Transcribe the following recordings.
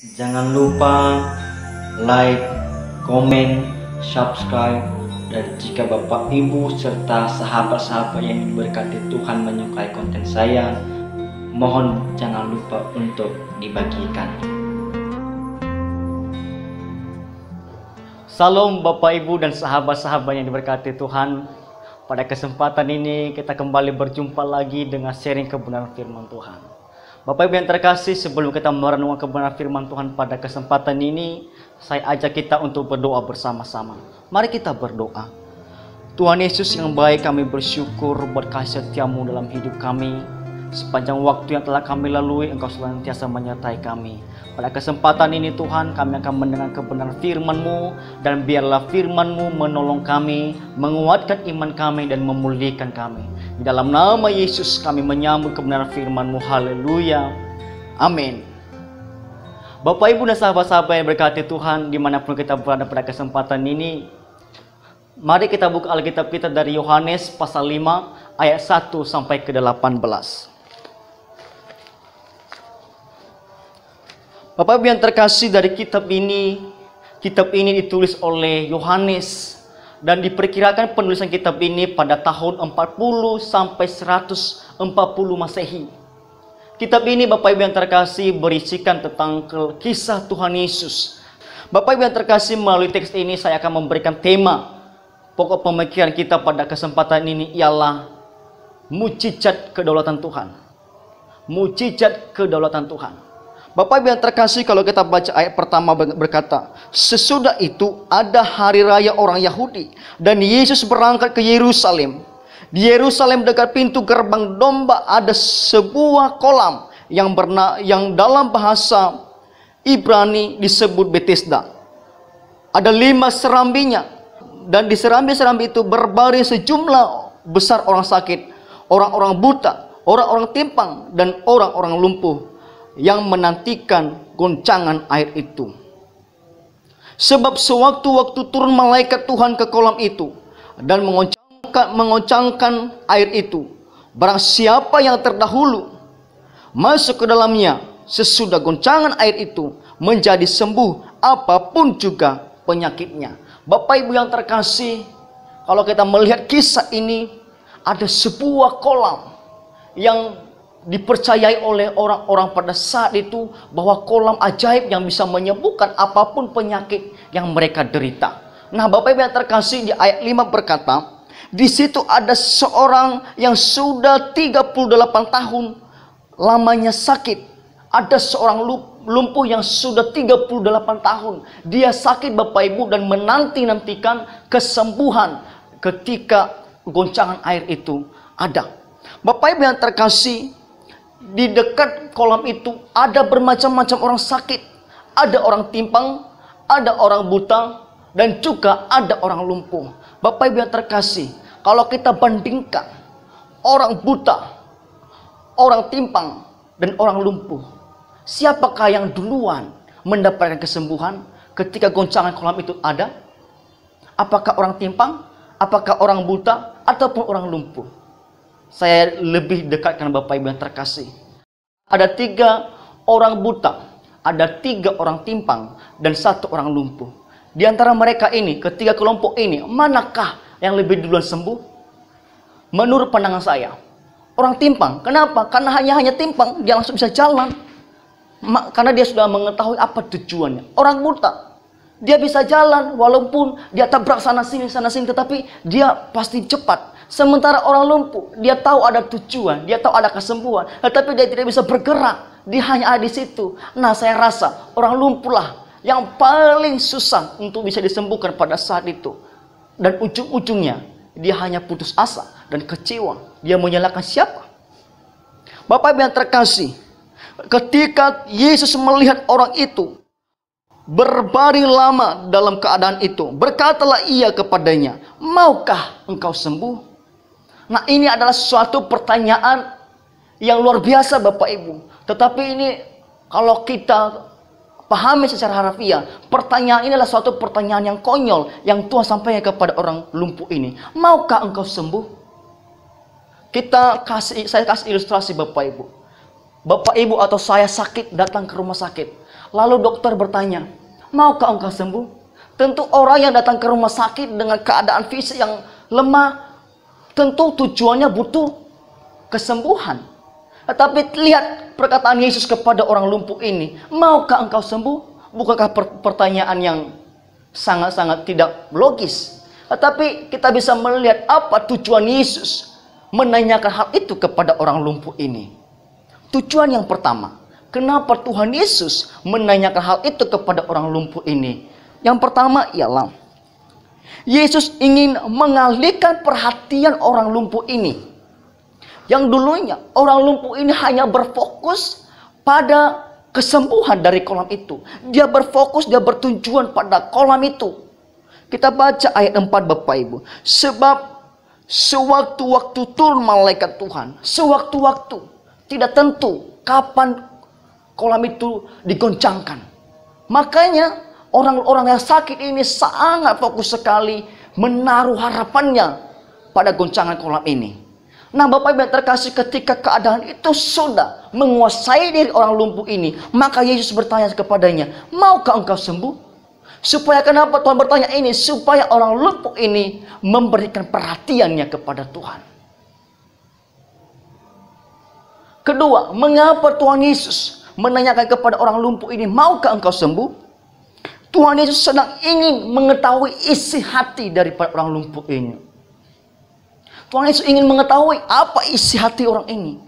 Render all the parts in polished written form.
Jangan lupa like, komen, subscribe, dan jika Bapak Ibu serta sahabat-sahabat yang diberkati Tuhan menyukai konten saya, mohon jangan lupa untuk dibagikan. Salam Bapak Ibu dan sahabat-sahabat yang diberkati Tuhan. Pada kesempatan ini kita kembali berjumpa lagi dengan sharing kebenaran firman Tuhan. Bapak Ibu yang terkasih, sebelum kita merenungkan kebenaran firman Tuhan pada kesempatan ini, saya ajak kita untuk berdoa bersama-sama. Mari kita berdoa. Tuhan Yesus yang baik, kami bersyukur berkat setiamu dalam hidup kami. Sepanjang waktu yang telah kami lalui, Engkau senantiasa menyertai kami. Pada kesempatan ini Tuhan, kami akan mendengar kebenaran firman-Mu, dan biarlah firman-Mu menolong kami, menguatkan iman kami, dan memulihkan kami. Di dalam nama Yesus kami menyambut kebenaran firman-Mu. Haleluya. Amin. Bapak Ibu dan sahabat-sahabat yang berkati Tuhan, dimanapun kita berada pada kesempatan ini, mari kita buka Alkitab kita dari Yohanes pasal 5 ayat 1 sampai ke 18. Bapak Ibu yang terkasih, dari kitab ini ditulis oleh Yohanes dan diperkirakan penulisan kitab ini pada tahun 40 sampai 140 Masehi. Kitab ini Bapak Ibu yang terkasih berisikan tentang kisah Tuhan Yesus. Bapak Ibu yang terkasih, melalui teks ini saya akan memberikan tema pokok pemikiran kita pada kesempatan ini ialah mukjizat kedaulatan Tuhan. Mukjizat kedaulatan Tuhan. Bapak Ibu yang terkasih, kalau kita baca ayat pertama berkata, sesudah itu ada hari raya orang Yahudi dan Yesus berangkat ke Yerusalem. Di Yerusalem dekat pintu gerbang domba ada sebuah kolam yang dalam bahasa Ibrani disebut Betesda. Ada 5 serambinya, dan di serambi-serambi itu berbaring sejumlah besar orang sakit, orang-orang buta, orang-orang timpang, dan orang-orang lumpuh yang menantikan goncangan air itu. Sebab sewaktu-waktu turun malaikat Tuhan ke kolam itu dan mengoncangkan air itu, barang siapa yang terdahulu masuk ke dalamnya sesudah goncangan air itu menjadi sembuh apapun juga penyakitnya. Bapak Ibu yang terkasih, kalau kita melihat kisah ini, ada sebuah kolam yang dipercayai oleh orang-orang pada saat itu bahwa kolam ajaib yang bisa menyembuhkan apapun penyakit yang mereka derita. Nah, Bapak Ibu yang terkasih, di ayat 5 berkata, di situ ada seorang yang sudah 38 tahun lamanya sakit. Ada seorang lumpuh yang sudah 38 tahun. Dia sakit Bapak Ibu dan menanti-nantikan kesembuhan ketika goncangan air itu ada. Bapak Ibu yang terkasih, di dekat kolam itu ada bermacam-macam orang sakit. Ada orang timpang, ada orang buta, dan juga ada orang lumpuh. Bapak Ibu yang terkasih, kalau kita bandingkan orang buta, orang timpang, dan orang lumpuh, siapakah yang duluan mendapatkan kesembuhan ketika goncangan kolam itu ada? Apakah orang timpang, apakah orang buta, ataupun orang lumpuh? Saya lebih dekatkan Bapak Ibu yang terkasih. Ada 3 orang buta, ada 3 orang timpang, dan 1 orang lumpuh. Di antara mereka ini, ketiga kelompok ini, manakah yang lebih duluan sembuh? Menurut pandangan saya, orang timpang. Kenapa? Karena hanya timpang, dia langsung bisa jalan. Karena dia sudah mengetahui apa tujuannya. Orang buta, dia bisa jalan walaupun dia tabrak sana sini, tetapi dia pasti cepat. Sementara orang lumpuh, dia tahu ada tujuan, dia tahu ada kesembuhan, tetapi dia tidak bisa bergerak, dia hanya ada di situ. Nah, saya rasa orang lumpuhlah yang paling susah untuk bisa disembuhkan pada saat itu. Dan ujung-ujungnya, dia hanya putus asa dan kecewa. Dia menyalahkan siapa? Bapak Ibu yang terkasih, ketika Yesus melihat orang itu berbaring lama dalam keadaan itu, berkatalah ia kepadanya, maukah engkau sembuh? Nah, ini adalah suatu pertanyaan yang luar biasa Bapak Ibu. Tetapi ini kalau kita pahami secara harfiah, pertanyaan ini adalah suatu pertanyaan yang konyol yang Tuhan sampaikan kepada orang lumpuh ini. Maukah engkau sembuh? Saya kasih ilustrasi Bapak Ibu. Bapak Ibu atau saya sakit, datang ke rumah sakit. Lalu dokter bertanya, maukah engkau sembuh? Tentu orang yang datang ke rumah sakit dengan keadaan fisik yang lemah, tentu tujuannya butuh kesembuhan. Tetapi lihat perkataan Yesus kepada orang lumpuh ini, maukah engkau sembuh? Bukankah pertanyaan yang sangat-sangat tidak logis? Tetapi kita bisa melihat apa tujuan Yesus menanyakan hal itu kepada orang lumpuh ini. Tujuan yang pertama, kenapa Tuhan Yesus menanyakan hal itu kepada orang lumpuh ini? Yang pertama ialah Yesus ingin mengalihkan perhatian orang lumpuh ini. Yang dulunya orang lumpuh ini hanya berfokus pada kesembuhan dari kolam itu. Dia berfokus, dia bertujuan pada kolam itu. Kita baca ayat 4 Bapak Ibu. Sebab sewaktu-waktu turun malaikat Tuhan. Sewaktu-waktu. Tidak tentu kapan kolam itu digoncangkan. Makanya orang-orang yang sakit ini sangat fokus sekali menaruh harapannya pada goncangan kolam ini. Nah Bapak Ibu yang terkasih, ketika keadaan itu sudah menguasai diri orang lumpuh ini, maka Yesus bertanya kepadanya, maukah engkau sembuh? Supaya kenapa Tuhan bertanya ini? Supaya orang lumpuh ini memberikan perhatiannya kepada Tuhan. Kedua, mengapa Tuhan Yesus menanyakan kepada orang lumpuh ini, maukah engkau sembuh? Tuhan Yesus sedang ingin mengetahui isi hati daripada orang lumpuh ini. Tuhan Yesus ingin mengetahui apa isi hati orang ini.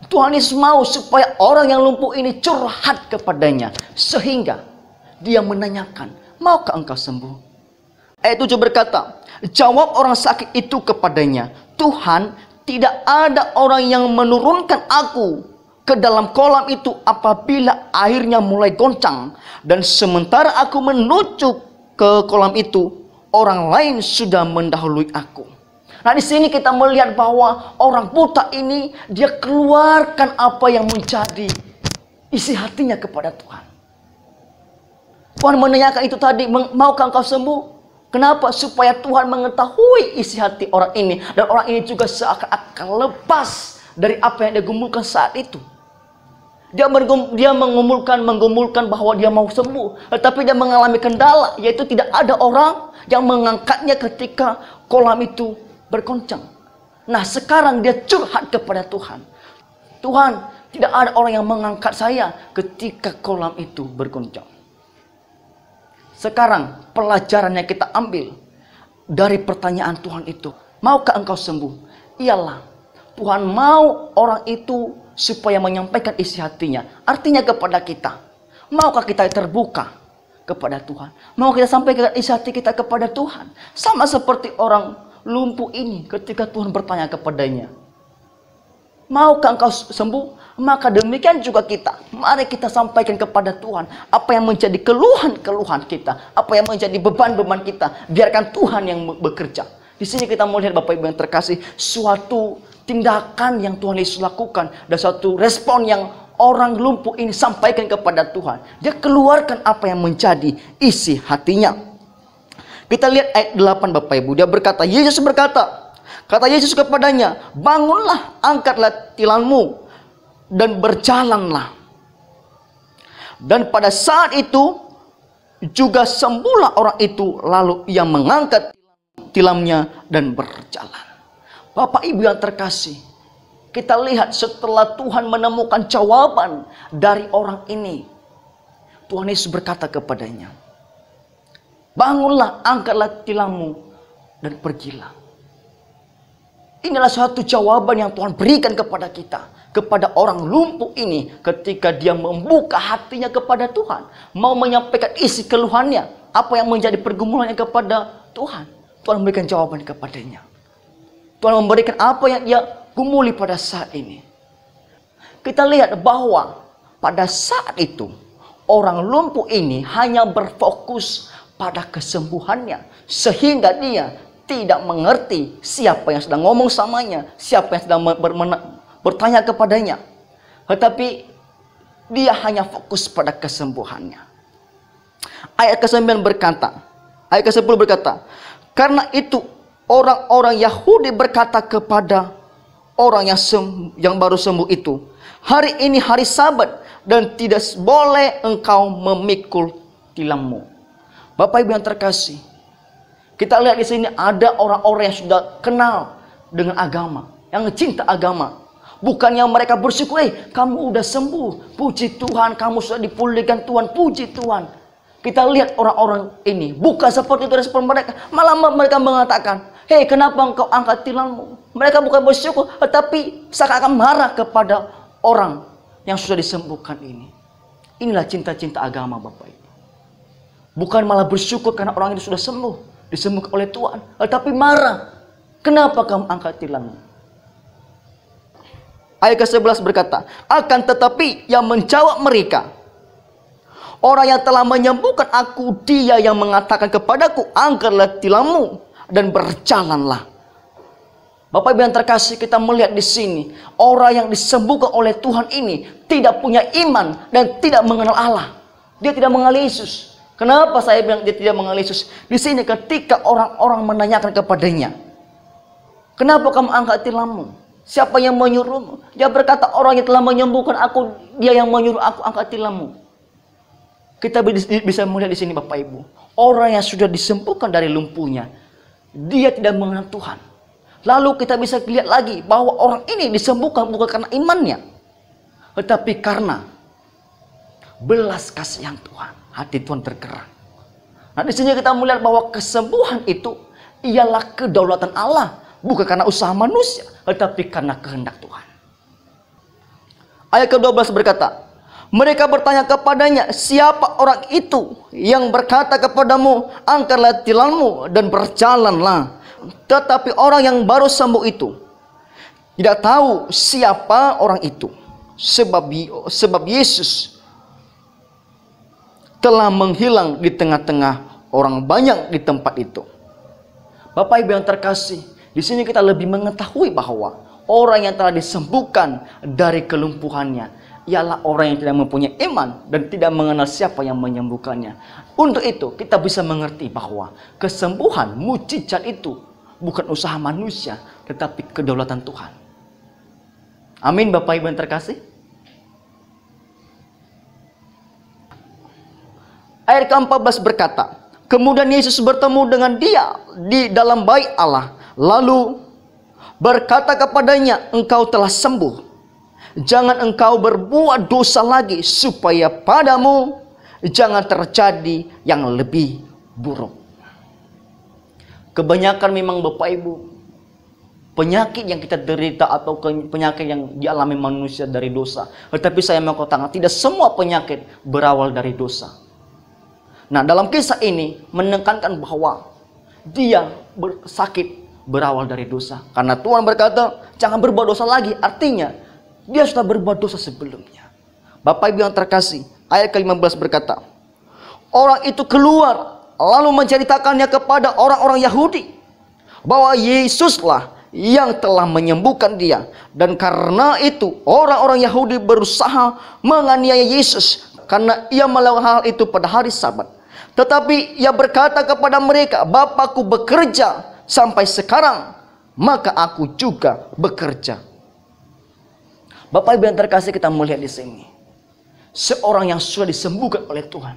Tuhan Yesus mau supaya orang yang lumpuh ini curhat kepadanya. Sehingga dia menanyakan, maukah engkau sembuh? Ayat 7 berkata, jawab orang sakit itu kepadanya, Tuhan, tidak ada orang yang menurunkan aku ke dalam kolam itu apabila airnya mulai goncang. Dan sementara aku menuju ke kolam itu, orang lain sudah mendahului aku. Nah di sini kita melihat bahwa orang buta ini dia keluarkan apa yang menjadi isi hatinya kepada Tuhan. Tuhan menanyakan itu tadi, maukah engkau sembuh? Kenapa? Supaya Tuhan mengetahui isi hati orang ini. Dan orang ini juga seakan-akan lepas dari apa yang dia gumulkan saat itu. Dia menggumulkan bahwa dia mau sembuh. Tetapi dia mengalami kendala, yaitu tidak ada orang yang mengangkatnya ketika kolam itu bergoncang. Nah sekarang dia curhat kepada Tuhan. Tuhan, tidak ada orang yang mengangkat saya ketika kolam itu bergoncang. Sekarang pelajaran yang kita ambil dari pertanyaan Tuhan itu, maukah engkau sembuh? Ialah Tuhan mau orang itu supaya menyampaikan isi hatinya. Artinya kepada kita, maukah kita terbuka kepada Tuhan? Mau kita sampaikan isi hati kita kepada Tuhan? Sama seperti orang lumpuh ini ketika Tuhan bertanya kepadanya, maukah engkau sembuh? Maka demikian juga kita, mari kita sampaikan kepada Tuhan apa yang menjadi keluhan-keluhan kita, apa yang menjadi beban-beban kita. Biarkan Tuhan yang bekerja. Di sini kita melihat Bapak Ibu yang terkasih, suatu tindakan yang Tuhan Yesus lakukan dan suatu respon yang orang lumpuh ini sampaikan kepada Tuhan. Dia keluarkan apa yang menjadi isi hatinya. Kita lihat ayat 8 Bapak Ibu. Dia berkata, Yesus berkata, kata Yesus kepadanya, bangunlah, angkatlah tilammu dan berjalanlah. Dan pada saat itu juga sembuhlah orang itu, lalu ia mengangkat tilamnya dan berjalan. Bapak Ibu yang terkasih, kita lihat setelah Tuhan menemukan jawaban dari orang ini, Tuhan Yesus berkata kepadanya, bangunlah, angkatlah tilammu dan pergilah. Inilah suatu jawaban yang Tuhan berikan kepada kita, kepada orang lumpuh ini ketika dia membuka hatinya kepada Tuhan, mau menyampaikan isi keluhannya, apa yang menjadi pergumulannya kepada Tuhan. Tuhan memberikan jawaban kepadanya. Tuhan memberikan apa yang ia gumuli pada saat ini. Kita lihat bahwa pada saat itu orang lumpuh ini hanya berfokus pada kesembuhannya, sehingga dia tidak mengerti siapa yang sedang ngomong samanya, siapa yang sedang bertanya kepadanya. Tetapi dia hanya fokus pada kesembuhannya. Ayat ke-9 berkata, ayat ke-10 berkata, karena itu orang-orang Yahudi berkata kepada orang yang baru sembuh itu, hari ini hari Sabat dan tidak boleh engkau memikul tilangmu. Bapak Ibu yang terkasih, kita lihat di sini ada orang-orang yang sudah kenal dengan agama, yang cinta agama. Bukannya mereka bersyukur, kamu udah sembuh, puji Tuhan, kamu sudah dipulihkan Tuhan, puji Tuhan. Kita lihat orang-orang ini bukan seperti itu respon mereka, malah mereka mengatakan, kenapa engkau angkat tilangmu? Mereka bukan bersyukur, tetapi seakan-akan marah kepada orang yang sudah disembuhkan ini. Inilah cinta-cinta agama, Bapak Ibu. Bukan malah bersyukur karena orang itu sudah sembuh, disembuhkan oleh Tuhan, tetapi marah. Kenapa kamu angkat tilangmu? Ayat ke-11 berkata, akan tetapi yang menjawab mereka, orang yang telah menyembuhkan aku, dia yang mengatakan kepadaku, angkatlah tilangmu dan berjalanlah. Bapak Ibu yang terkasih, kita melihat di sini orang yang disembuhkan oleh Tuhan ini tidak punya iman dan tidak mengenal Allah. Dia tidak mengenal Yesus. Kenapa saya bilang dia tidak mengenal Yesus? Di sini ketika orang-orang menanyakan kepadanya, kenapa kamu angkat tilangmu? Siapa yang menyuruhmu? Dia berkata, orang yang telah menyembuhkan aku, dia yang menyuruh aku angkat tilangmu. Kita bisa melihat di sini, Bapak Ibu, orang yang sudah disembuhkan dari lumpuhnya, dia tidak mengenal Tuhan. Lalu kita bisa lihat lagi bahwa orang ini disembuhkan bukan karena imannya, tetapi karena belas kasihan Tuhan. Hati Tuhan tergerak. Nah, di sini kita melihat bahwa kesembuhan itu ialah kedaulatan Allah, bukan karena usaha manusia, tetapi karena kehendak Tuhan. Ayat ke-12 berkata, mereka bertanya kepadanya, siapa orang itu yang berkata kepadamu, angkatlah tilangmu dan berjalanlah. Tetapi orang yang baru sembuh itu tidak tahu siapa orang itu, sebab Yesus telah menghilang di tengah-tengah orang banyak di tempat itu. Bapak Ibu yang terkasih, di sini kita lebih mengetahui bahwa orang yang telah disembuhkan dari kelumpuhannya ialah orang yang tidak mempunyai iman dan tidak mengenal siapa yang menyembuhkannya. Untuk itu kita bisa mengerti bahwa kesembuhan, mukjizat itu bukan usaha manusia, tetapi kedaulatan Tuhan. Amin, Bapak Ibu yang terkasih. Ayat ke-14 berkata, kemudian Yesus bertemu dengan dia di dalam bait Allah, lalu berkata kepadanya, engkau telah sembuh. Jangan engkau berbuat dosa lagi, supaya padamu jangan terjadi yang lebih buruk. Kebanyakan memang Bapak Ibu, penyakit yang kita derita atau penyakit yang dialami manusia dari dosa. Tetapi saya mau katakan, tidak semua penyakit berawal dari dosa. Nah, dalam kisah ini menekankan bahwa dia sakit berawal dari dosa. Karena Tuhan berkata, jangan berbuat dosa lagi. Artinya, dia sudah berbuat dosa sebelumnya. Bapak Ibu yang terkasih, ayat ke-15 berkata, orang itu keluar lalu menceritakannya kepada orang-orang Yahudi bahwa Yesuslah yang telah menyembuhkan dia. Dan karena itu orang-orang Yahudi berusaha menganiaya Yesus karena ia melakukan hal itu pada hari Sabat. Tetapi ia berkata kepada mereka, Bapakku bekerja sampai sekarang, maka aku juga bekerja. Bapak Ibu yang terkasih, kita melihat di sini seorang yang sudah disembuhkan oleh Tuhan.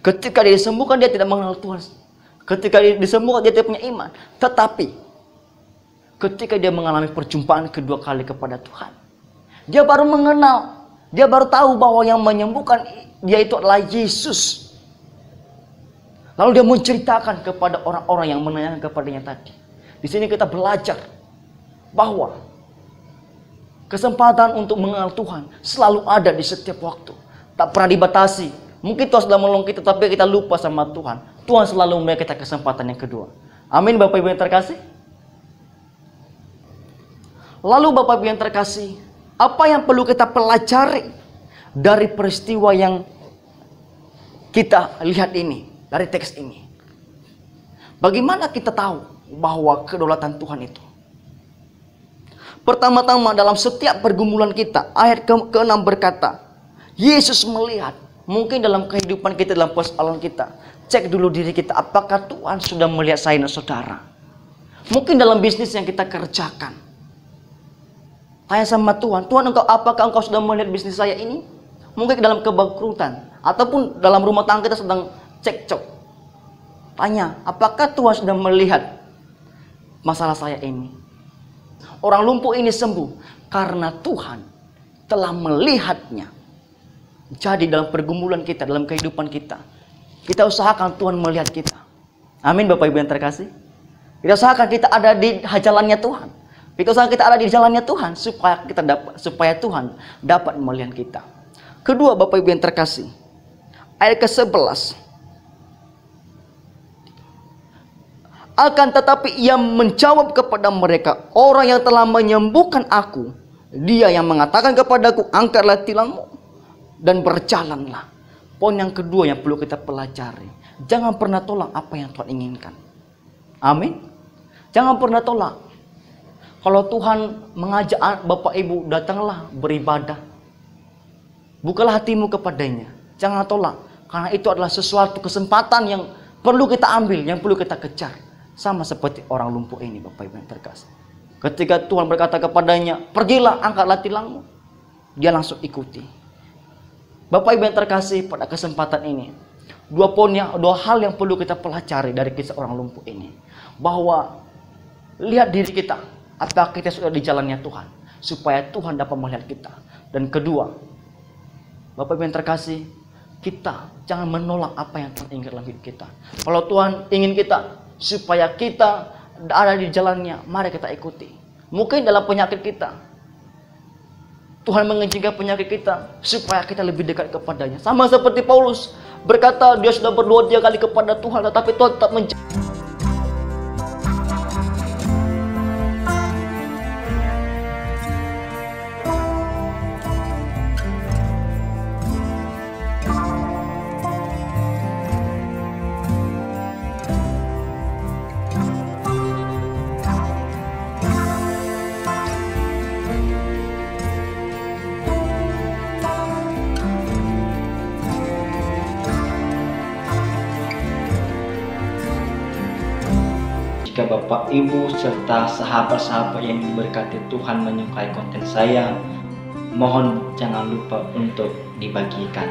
Ketika dia disembuhkan, dia tidak mengenal Tuhan. Ketika dia disembuhkan, dia tidak punya iman. Tetapi ketika dia mengalami perjumpaan kedua kali kepada Tuhan, dia baru mengenal, dia baru tahu bahwa yang menyembuhkan dia itu adalah Yesus. Lalu dia menceritakan kepada orang-orang yang menanyakan kepadanya tadi. Di sini kita belajar bahwa kesempatan untuk mengenal Tuhan selalu ada di setiap waktu. Tak pernah dibatasi. Mungkin Tuhan sudah menolong kita, tapi kita lupa sama Tuhan. Tuhan selalu memberi kita kesempatan yang kedua. Amin, Bapak Ibu yang terkasih. Lalu Bapak Ibu yang terkasih, apa yang perlu kita pelajari dari peristiwa yang kita lihat ini, dari teks ini? Bagaimana kita tahu bahwa kedaulatan Tuhan itu? Pertama-tama dalam setiap pergumulan kita, ayat ke-6 berkata, Yesus melihat, mungkin dalam kehidupan kita, dalam persoalan kita, cek dulu diri kita, apakah Tuhan sudah melihat saya dan saudara? Mungkin dalam bisnis yang kita kerjakan, Tanya sama Tuhan, Tuhan apakah engkau sudah melihat bisnis saya ini? Mungkin dalam kebangkrutan, ataupun dalam rumah tangga kita sedang cekcok. Tanya, apakah Tuhan sudah melihat masalah saya ini? Orang lumpuh ini sembuh karena Tuhan telah melihatnya. Jadi dalam pergumulan kita, dalam kehidupan kita, kita usahakan Tuhan melihat kita. Amin Bapak Ibu yang terkasih. Kita usahakan kita ada di jalannya Tuhan. Kita usahakan kita ada di jalannya Tuhan supaya Tuhan dapat melihat kita. Kedua Bapak Ibu yang terkasih, ayat ke-11. Akan tetapi ia menjawab kepada mereka, orang yang telah menyembuhkan aku, dia yang mengatakan kepadaku, angkatlah tilangmu dan berjalanlah. Poin yang kedua yang perlu kita pelajari, jangan pernah tolak apa yang Tuhan inginkan. Amin. Jangan pernah tolak. Kalau Tuhan mengajak Bapak Ibu, datanglah beribadah, bukalah hatimu kepadanya. Jangan tolak, karena itu adalah sesuatu kesempatan yang perlu kita ambil, yang perlu kita kejar. Sama seperti orang lumpuh ini Bapak Ibu yang terkasih. Ketika Tuhan berkata kepadanya, pergilah, angkatlah tilangmu, dia langsung ikuti. Bapak Ibu yang terkasih, pada kesempatan ini, dua hal yang perlu kita pelajari dari kisah orang lumpuh ini. Bahwa lihat diri kita, apakah kita sudah di jalannya Tuhan, supaya Tuhan dapat melihat kita. Dan kedua, Bapak Ibu yang terkasih, kita jangan menolak apa yang Tuhan inginkan dalam hidup kita. Kalau Tuhan ingin kita supaya kita ada di jalannya, mari kita ikuti. Mungkin dalam penyakit kita, Tuhan mengizinkan penyakit kita supaya kita lebih dekat kepadanya. Sama seperti Paulus berkata, dia sudah berdoa 3 kali kepada Tuhan, tetapi Tuhan tetap menjawab. Jika Bapak, Ibu, serta sahabat-sahabat yang diberkati Tuhan menyukai konten saya, mohon jangan lupa untuk dibagikan.